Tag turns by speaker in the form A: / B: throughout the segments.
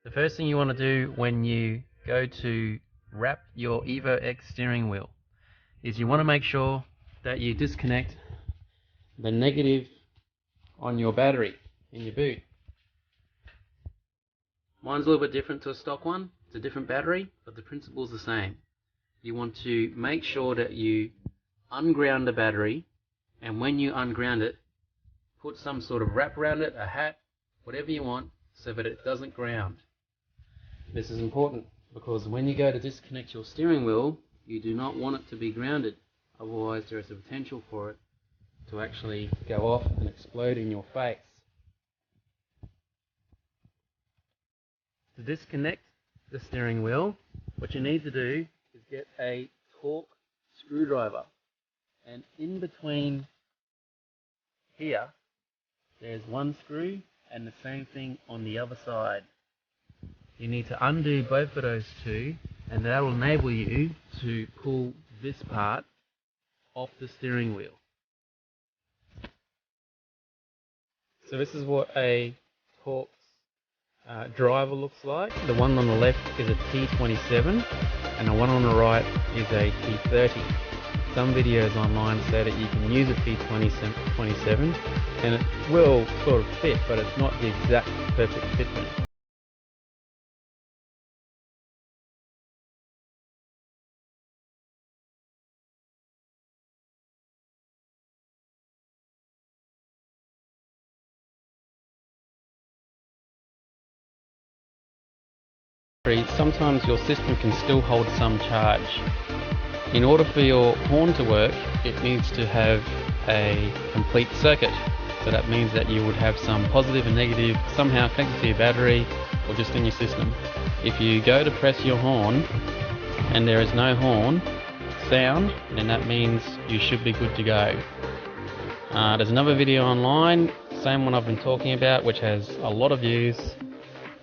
A: The first thing you want to do when you go to wrap your Evo X steering wheel is you want to make sure that you disconnect the negative on your battery in your boot. Mine's a little bit different to a stock one. It's a different battery, but the principle is the same. You want to make sure that you unground the battery, and when you unground it, put some sort of wrap around it, a hat, whatever you want, so that it doesn't ground. This is important because when you go to disconnect your steering wheel, you do not want it to be grounded. Otherwise there is a potential for it to actually go off and explode in your face. To disconnect the steering wheel, what you need to do is get a torque screwdriver, and in between here there's one screw and the same thing on the other side. You need to undo both of those two, and that will enable you to pull this part off the steering wheel. So this is what a torque driver looks like. The one on the left is a T27 and the one on the right is a T30. Some videos online say that you can use a T27 and it will sort of fit, but it's not the exact perfect fit for it. Sometimes your system can still hold some charge. In order for your horn to work, it needs to have a complete circuit. So that means that you would have some positive and negative somehow connected to your battery or just in your system. If you go to press your horn and there is no horn sound, then that means you should be good to go. There's another video online, same one I've been talking about, which has a lot of views.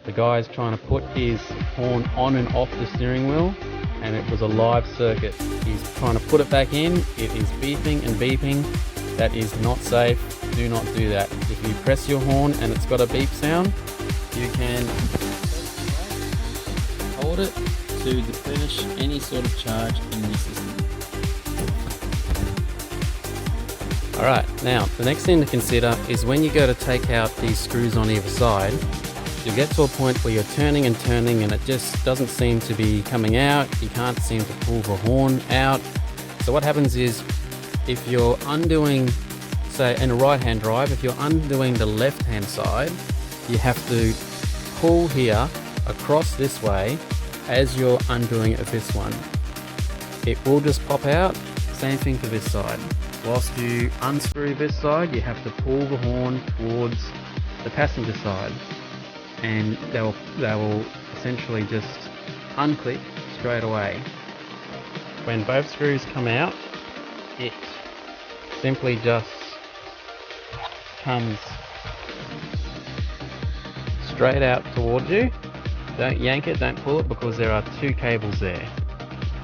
A: The guy's trying to put his horn on and off the steering wheel, and it was a live circuit. He's trying to put it back in, it is beeping and beeping. That is not safe, do not do that. If you press your horn and it's got a beep sound, you can hold it to diminish any sort of charge in your system. Alright, now the next thing to consider is when you go to take out these screws on either side, you'll get to a point where you're turning and turning and it just doesn't seem to be coming out. You can't seem to pull the horn out. So what happens is, if you're undoing, say in a right hand drive, if you're undoing the left hand side, you have to pull here across this way as you're undoing it with this one. It will just pop out. Same thing for this side. Whilst you unscrew this side, you have to pull the horn towards the passenger side, and they will essentially just unclip straight away. When both screws come out, it simply just comes straight out towards you. Don't yank it, don't pull it, because there are two cables there.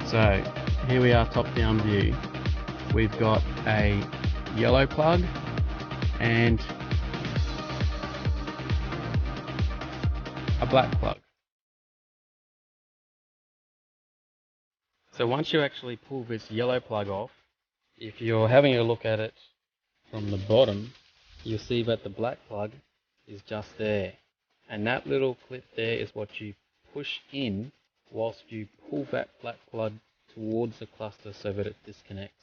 A: So here we are, top down view. We've got a yellow plug and a black plug. So once you actually pull this yellow plug off, if you're having a look at it from the bottom, you'll see that the black plug is just there. And that little clip there is what you push in whilst you pull that black plug towards the cluster so that it disconnects.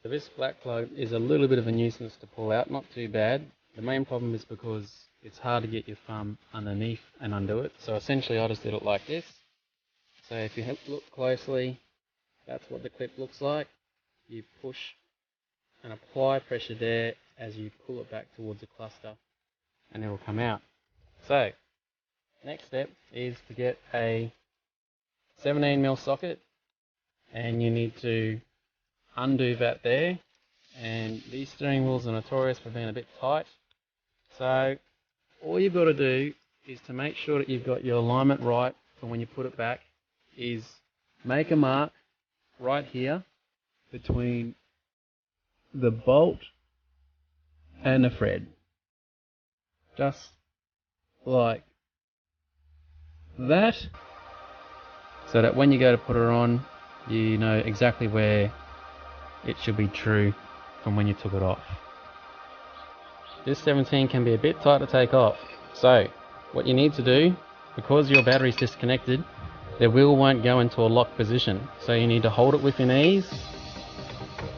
A: So this black plug is a little bit of a nuisance to pull out, not too bad. The main problem is because it's hard to get your thumb underneath and undo it. So essentially I just did it like this. So if you look closely, that's what the clip looks like. You push and apply pressure there as you pull it back towards the cluster, and it will come out. So next step is to get a 17mm socket, and you need to undo that there. And these steering wheels are notorious for being a bit tight. So all you've got to do is to make sure that you've got your alignment right for when you put it back, is make a mark right here between the bolt and the thread. Just like that, so that when you go to put it on, you know exactly where it should be true from when you took it off. This 17 can be a bit tight to take off, so what you need to do, because your battery's disconnected, the wheel won't go into a locked position, so you need to hold it with your knees,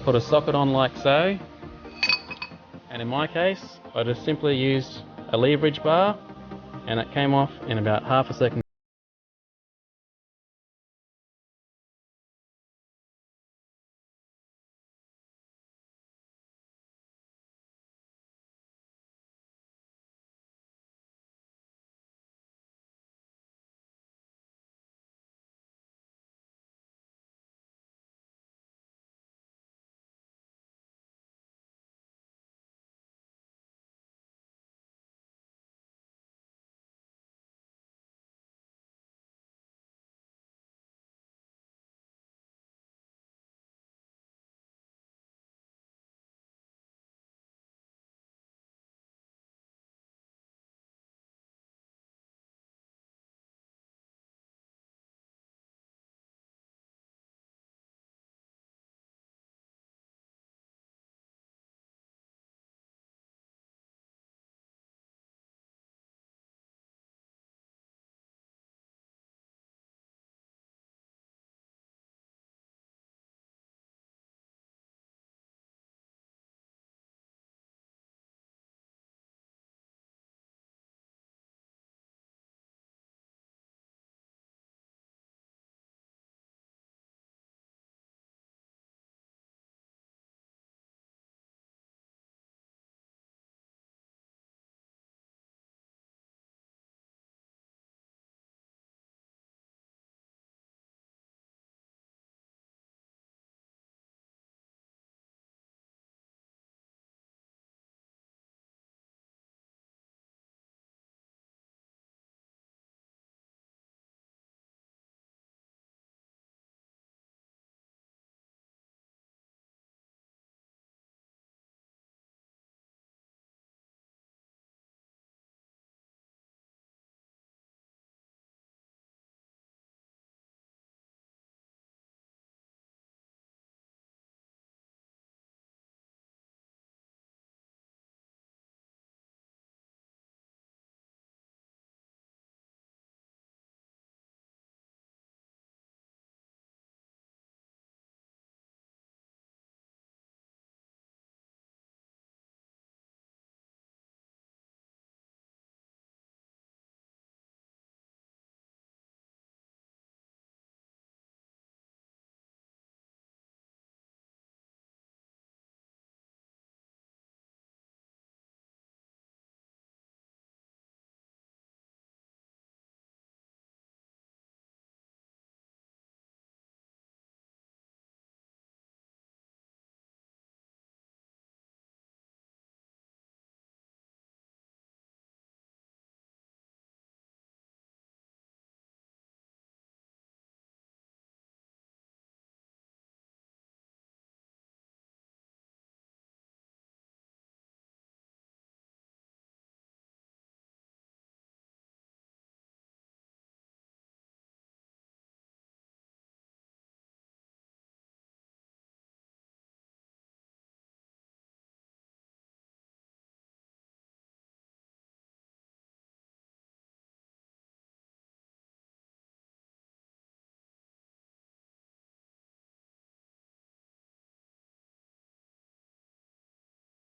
A: put a socket on like so, and in my case I just simply used a leverage bar and it came off in about half a second.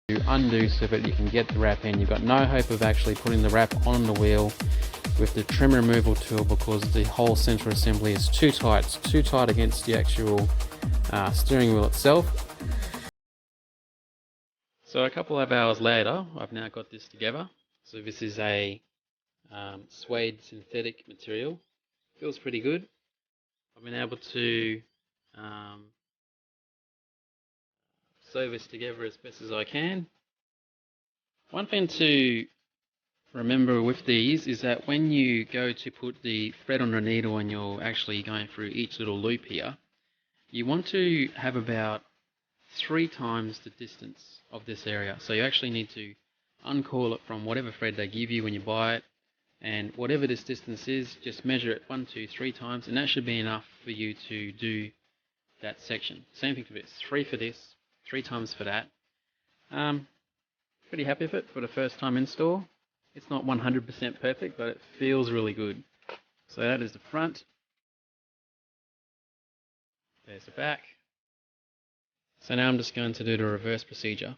A: To undo so that you can get the wrap in. You've got no hope of actually putting the wrap on the wheel with the trim removal tool because the whole center assembly is too tight. It's too tight against the actual steering wheel itself. So a couple of hours later, I've now got this together. So this is a suede synthetic material. Feels pretty good. I've been able to sew this together as best as I can. One thing to remember with these is that when you go to put the thread on the needle and you're actually going through each little loop here, you want to have about 3 times the distance of this area. So you actually need to uncoil it from whatever thread they give you when you buy it, And whatever this distance is, just measure it 1, 2, 3 times, and that should be enough for you to do that section. Same thing for this, 3 for this, 3 times for that. Pretty happy with it for the first time install. It's not 100% perfect, but it feels really good. So that is the front. There's the back. So now I'm just going to do the reverse procedure.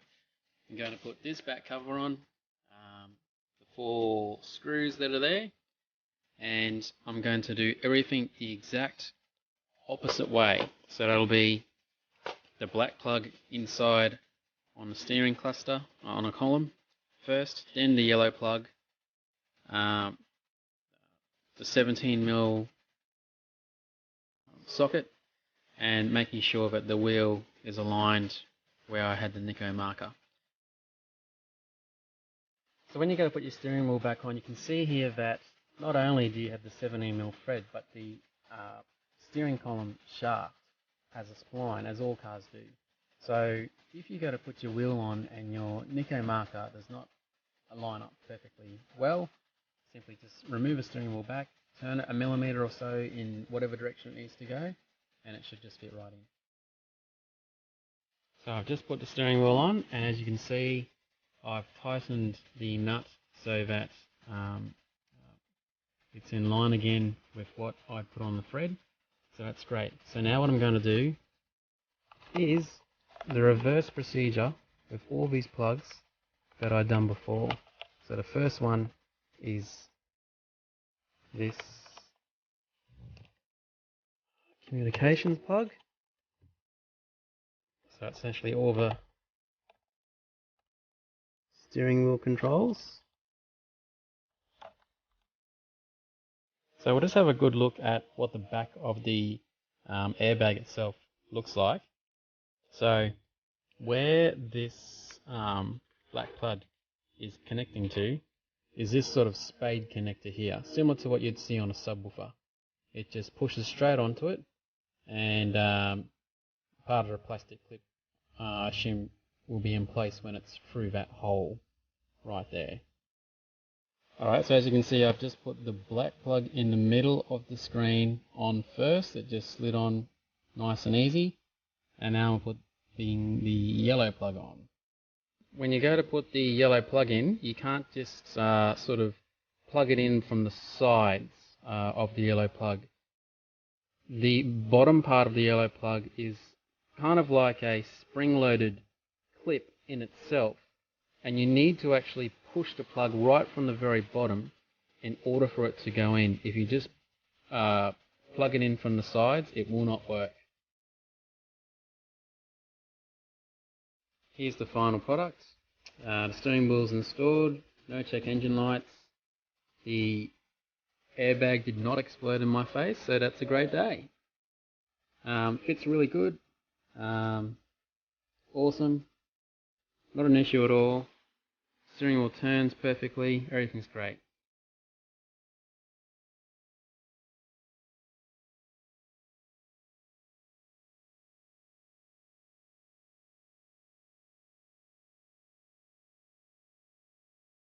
A: I'm going to put this back cover on, the 4 screws that are there, and I'm going to do everything the exact opposite way. So that'll be the black plug inside on the steering cluster, on a column first, then the yellow plug, the 17mm socket, and making sure that the wheel is aligned where I had the Nico marker. So when you go to put your steering wheel back on, you can see here that not only do you have the 17mm thread, but the steering column shaft has a spline, as all cars do. So if you go to put your wheel on and your Nico marker does not line up perfectly well, simply just remove the steering wheel back, turn it 1 millimeter or so in whatever direction it needs to go, and it should just fit right in. So I've just put the steering wheel on, and as you can see, I've tightened the nut so that it's in line again with what I put on the thread. So that's great. So now what I'm going to do is the reverse procedure with all these plugs that I've done before. So the first one is this communications plug. So essentially all the steering wheel controls. So we'll just have a good look at what the back of the airbag itself looks like. So where this black plug is connecting to is this sort of spade connector here, similar to what you'd see on a subwoofer. It just pushes straight onto it, and part of the plastic clip, I assume, will be in place when it's through that hole right there. Alright, so as you can see, I've just put the black plug in the middle of the screen on first. It just slid on nice and easy. And now I'm putting the yellow plug on. When you go to put the yellow plug in, you can't just sort of plug it in from the sides of the yellow plug. The bottom part of the yellow plug is kind of like a spring-loaded clip in itself, and you need to actually push the plug right from the very bottom in order for it to go in. If you just plug it in from the sides, it will not work. Here's the final product. The steering wheel's installed, no check engine lights. The airbag did not explode in my face, so that's a great day. Fits really good. Awesome. Not an issue at all. Steering wheel turns perfectly. Everything's great.